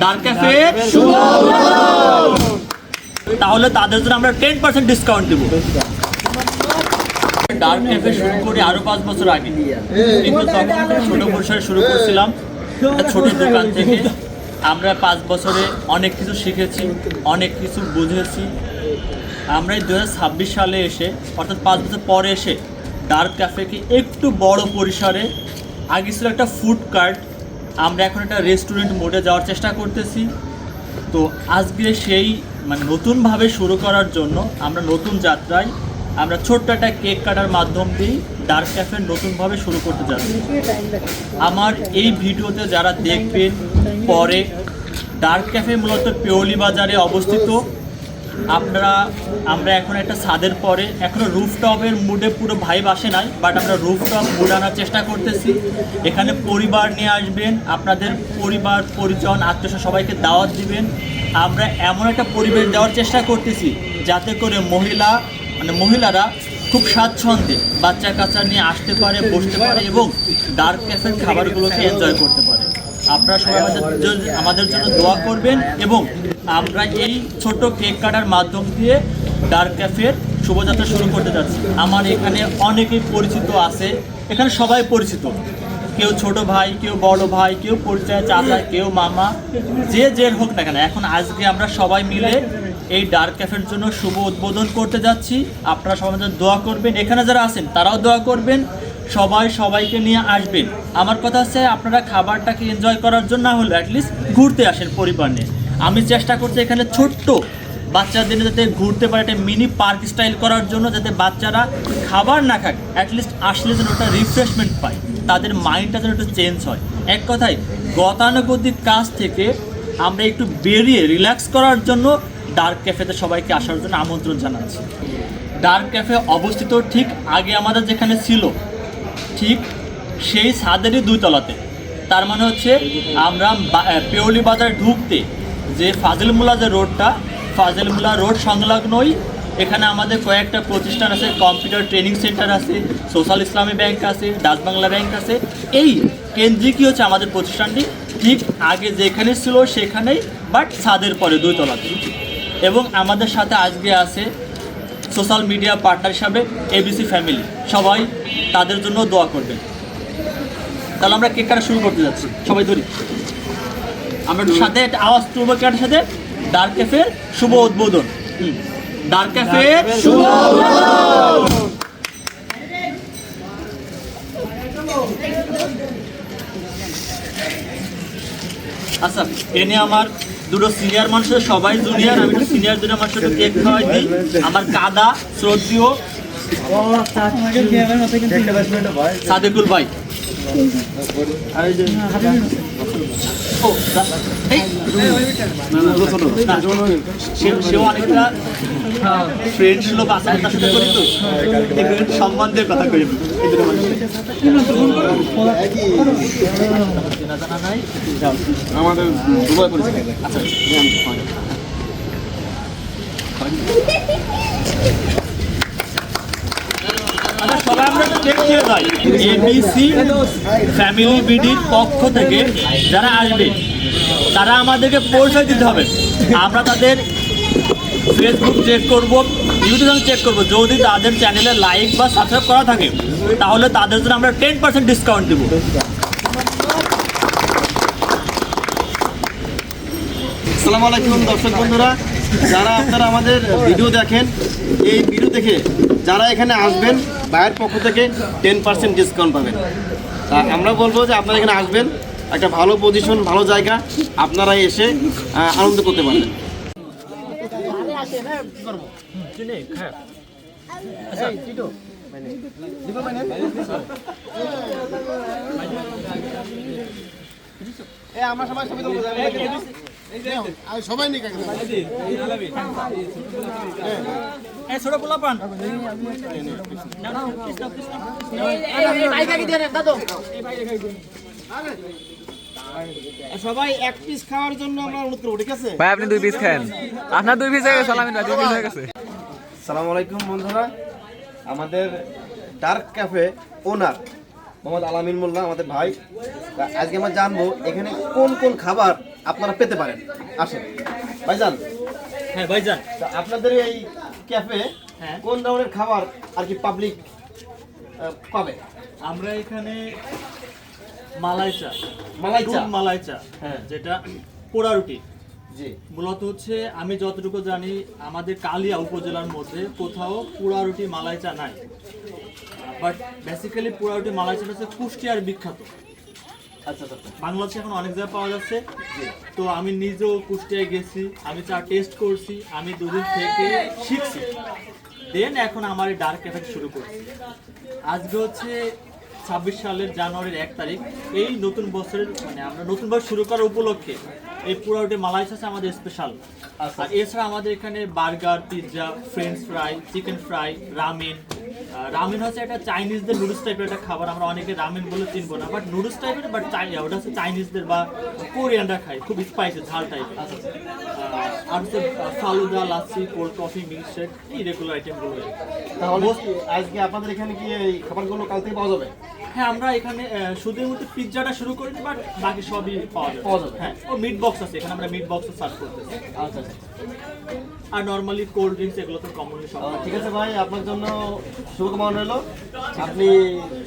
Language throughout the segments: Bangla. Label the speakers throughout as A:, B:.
A: ডার্ক ক্যাফে শুভ। তাহলে তাদের জন্য আমরা 10% ডিসকাউন্ট দেব। ডার্ক ক্যাফে শুরু করে আরো 5 বছর আগে, কিন্তু তখন ছোট পরিসরে শুরু করেছিলাম, একটা ছোট দোকান থেকে। আমরা 5 বছরে অনেক কিছু শিখেছি, অনেক কিছু বুঝেছি। আমরা 2026 সালে এসে, অর্থাৎ 5 বছর পরে এসে ডার্ক ক্যাফেকে একটু বড় পরিসরে, আগে ছিল একটা ফুড কার্ট, আমরা এখন একটা রেস্টুরেন্ট মোডে যাওয়ার চেষ্টা করতেছি। তো আজকে সেই নতুনভাবে শুরু করার জন্য আমরা নতুন যাত্রায় আমরা ছোট্ট একটা কেক কাটার মাধ্যম দিয়েই ডার্ক ক্যাফে নতুনভাবে শুরু করতে যাচ্ছি। আমার এই ভিডিওতে যারা দেখবেন পরে, ডার্ক ক্যাফে মূলত পিওলি বাজারে অবস্থিত। আমরা এখন একটা ছাদের পরে, এখনও রুফটপের মুডে পুরো ভাইব আসে নাই, বাট আমরা রুফটপ মুড আনার চেষ্টা করতেছি। এখানে পরিবার নিয়ে আসবেন, আপনাদের পরিবার পরিজন আত্মীয় সবাইকে দাওয়াত দিবেন। আমরা এমন একটা পরিবেশ দেওয়ার চেষ্টা করতেছি যাতে করে মহিলারা খুব স্বাচ্ছন্দ্যে বাচ্চা কাচ্চা নিয়ে আসতে পারে, বসতে পারে এবং ডার্ক ক্যাফের খাবারগুলোকে এনজয় করতে পারে। আপনারা সবাই আমাদের জন্য দোয়া করবেন এবং আমরা এই ছোট কেক কাটার মাধ্যম দিয়ে ডার্ক ক্যাফের শুভযাত্রা শুরু করতে যাচ্ছি। আমার এখানে অনেকেই পরিচিত আছে, এখানে সবাই পরিচিত, কেউ ছোট ভাই, কেউ বড় ভাই, কেউ পরিচয় চাচা, কেউ মামা, যে হোক না কেন। এখন আজকে আমরা সবাই মিলে এই ডার্ক ক্যাফের জন্য শুভ উদ্বোধন করতে যাচ্ছি। আপনারা সবাই দোয়া করবেন, এখানে যারা আছেন তারাও দোয়া করবেন, সবাইকে নিয়ে আসবেন। আমার কথা হচ্ছে আপনারা খাবারটাকে এনজয় করার জন্য না হলে অ্যাটলিস্ট ঘুরতে আসেন পরিবার নিয়ে। আমি চেষ্টা করছি এখানে ছোট্ট বাচ্চাদের যাতে ঘুরতে পারে, একটা মিনি পার্ক স্টাইল করার জন্য, যাতে বাচ্চারা খাবার না খাক, অ্যাটলিস্ট আসলে যেন ওটা রিফ্রেশমেন্ট পায়, তাদের মাইন্ডটা যেন একটু চেঞ্জ হয়। এক কথায় গতানুগতিক কাজ থেকে আমরা একটু বেরিয়ে রিল্যাক্স করার জন্য ডার্ক ক্যাফেতে সবাইকে আসার জন্য আমন্ত্রণ জানাচ্ছি। ডার্ক ক্যাফে অবস্থিত ঠিক আগে আমাদের যেখানে ছিল, ঠিক সেই ছাদেরই 2 তলাতে। তার মানে হচ্ছে আমরা পিওলি বাজার ঢুকতে যে ফাজিলমুল্লা যে রোডটা, ফাজিলমুল্লা রোড সংলগ্নই এখানে আমাদের কয়েকটা প্রতিষ্ঠান আছে, কম্পিউটার ট্রেনিং সেন্টার আছে, সোশ্যাল ইসলামী ব্যাংক আছে, ডাচ বাংলা ব্যাংক আছে। এই কেন্দ্রিকই হচ্ছে আমাদের প্রতিষ্ঠানটি, ঠিক আগে যেখানে ছিল সেখানেই, বাট ছাদের পরে 2 তলাতে। এবং আমাদের সাথে আজকে আছে সোশ্যাল মিডিয়া পার্টনার হিসাবে এবিসি ফ্যামিলি, সবাই তাদের জন্য দোয়া করবেন। তাহলে আমরা কেক কাটা শুরু করতে যাচ্ছি, সবাই ধরি। আমরা সাথে একটা আওয়াজ তুলব কেকের সাথে, ডার্ক ক্যাফের শুভ উদ্বোধন। ডার্ক ক্যাফের শুভ উদ্বোধন। আচ্ছা, এনে আমার দুটো সিনিয়র মানুষের, সবাই জুনিয়র, আমি একটু সিনিয়র জুনিয়র মানুষের কেক খাওয়াই দিই। আমার কাদা শ্রদ্ধেয় সাদেকুল ভাই, সেও অনেকটা ফ্রেন্ড ছিল, বাচ্চার সাথে করি তো সম্বন্ধের কথা করি। আমাদের সবাই আমরা দেখতে যাই এবিসি ফ্যামিলি বিডির পক্ষ থেকে যারা আসবে তারা আমাদেরকে পরিচয় দিতে হবে। আমরা তাদের ফেসবুক চেক করব, ইউটিউব চেক করব, যদি তাদের চ্যানেলে লাইক বা সাবস্ক্রাইব করা থাকে তাহলে তাদের জন্য আমরা 10% ডিসকাউন্ট দেবো।
B: আসসালামু আলাইকুম দর্শক বন্ধুরা, যারা আপনারা আমাদের ভিডিও দেখেন, এই ভিডিও দেখে যারা এখানে আসবেন ভাইয়ের পক্ষ থেকে 10% ডিসকাউন্ট পাবেন। তা আমরা বলবো যে আপনারা এখানে আসবেন, একটা ভালো পজিশন, ভালো জায়গা, আপনারা এসে আনন্দ করতে পারবেন। আমরা সবাই সবাই নিয়ে
A: ছোট পোলা পান
B: সবাই 1 পিস খাওয়ার জন্য আমরা অনুরোধ করব, ঠিক আছে
C: ভাই? আপনি 2 পিস খান, আপনার 2 পিস হয়ে গেছে, সালামি না 2 পিস হয়ে গেছে।
B: আসসালামু আলাইকুম বন্ধুরা, আমাদের ডার্ক ক্যাফে ওনার মোহাম্মদ আলামিন মোল্লা আমাদের ভাই। আজকে আমরা জানবো এখানে কোন কোন খাবার আপনারা পেতে পারেন। আসেন ভাইজান,
A: হ্যাঁ ভাইজান,
B: তা আপনাদের এই ক্যাফে
A: হ্যাঁ।
B: কোন ধরনের খাবার আর কি পাবলিক পাবে?
A: আমরা এখানে মালাই চা,
B: মালাই চা?
A: দুধ মালাই চা,
B: হ্যাঁ।
A: যেটা পোড়া রুটি।
B: জি।
A: মূলত হচ্ছে আমি যতটুকু জানি আমাদের কালিয়া উপজেলার মধ্যে কোথাও পোড়া রুটি মালাই চা নাই, বাট বেসিক্যালি পোড়া রুটি মালাই চাটা হচ্ছে কুষ্টিয়ার বিখ্যাত।
B: আচ্ছা আচ্ছা।
A: বাংলাদেশে এখন অনেক জায়গায় পাওয়া যাচ্ছে। তো আমি নিজেও কুষ্টিয়ায় গেছি, আমি চা টেস্ট করছি, আমি দুদিন থেকে শিখছি, দেন এখন আমার এই ডার্ক ক্যাফে শুরু করছি। আজকে হচ্ছে 26 সালের জানুয়ারির 1 তারিখ। এই নতুন বছরের মানে আমরা নতুন বছর শুরু করার উপলক্ষে এই পোড়া রুটি মালাই চা হচ্ছে আমাদের স্পেশাল।
B: আচ্ছা।
A: আর এছাড়া আমাদের এখানে burger, pizza, French fry, chicken fry, ramen. Ramen হচ্ছে একটা চাইনিজদের নুডলস টাইপের একটা খাবার, আমরা অনেকে রামেন বলে চিনবো না, বাট নুডলস টাইপের, বাট ওটা হচ্ছে চাইনিজদের বা কোরিয়ানরা খায়, খুব স্পাইসি ঝাল টাইপের। আর হচ্ছে falooda, lassi, cold coffee, milkshake, এই রেগুলার আইটেমগুলো।
B: তাহলে কি আজকে আপনাদের এখানে কি এই খাবারগুলো কাল থেকে পাওয়া যাবে?
A: হ্যাঁ, আমরা এখানে শুধুমাত্র পিৎজাটা শুরু করিনি, বাট বাকি সবই পাওয়া
B: পাওয়া
A: যাবে।
B: যাবে।
A: হ্যাঁ, ও মিট বক্স আছে এখানে, আমরা মিট বক্সও সার্ভ করতেছি।
B: আচ্ছা আচ্ছা।
A: আর নর্মালি কোল্ড ড্রিঙ্কস এগুলো তো কমনলি সব পাওয়া
B: ঠিক
A: যায়।
B: আছে ভাই, আপনার জন্য শুভকামনা রইল, আপনি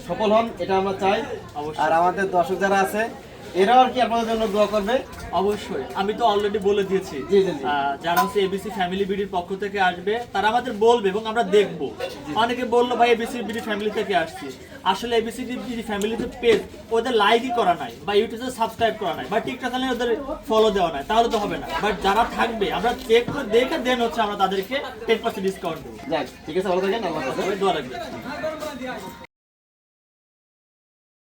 B: সফল হন এটা আমরা চাই।
A: অবশ্যই।
B: আর আমাদের দর্শক যারা আছে এরাও আর কি আপনাদের জন্য দোয়া করবে।
A: অবশ্যই, আমি তো অলরেডি বলে দিয়েছি।
B: জি, জি, জি।
A: যারা হচ্ছে এবিসি ফ্যামিলি বিডির পক্ষ থেকে আসবে তারা আমাদের বলবে এবং আমরা দেখবো। অনেকে বললো ভাই এবিসি বিডি ফ্যামিলি থেকে আসছি, আসলে এবিসি বিডি ফ্যামিলিতে পেজ ওদের লাইকই করা নাই, বা ইউটিউবে সাবস্ক্রাইব করা নাই, বা টিকটক চ্যানেলে ওদের ফলো দেওয়া নাই, তাহলে তো হবে না। বাট যারা থাকবে আমরা চেক করে দেখে দেন হচ্ছে আমরা তাদেরকে 10% ডিসকাউন্ট দেবো।
B: যাক, ঠিক আছে, ভালো থাকেন, আল্লাহ হাফেজ।
A: দোয়া রাখবেন।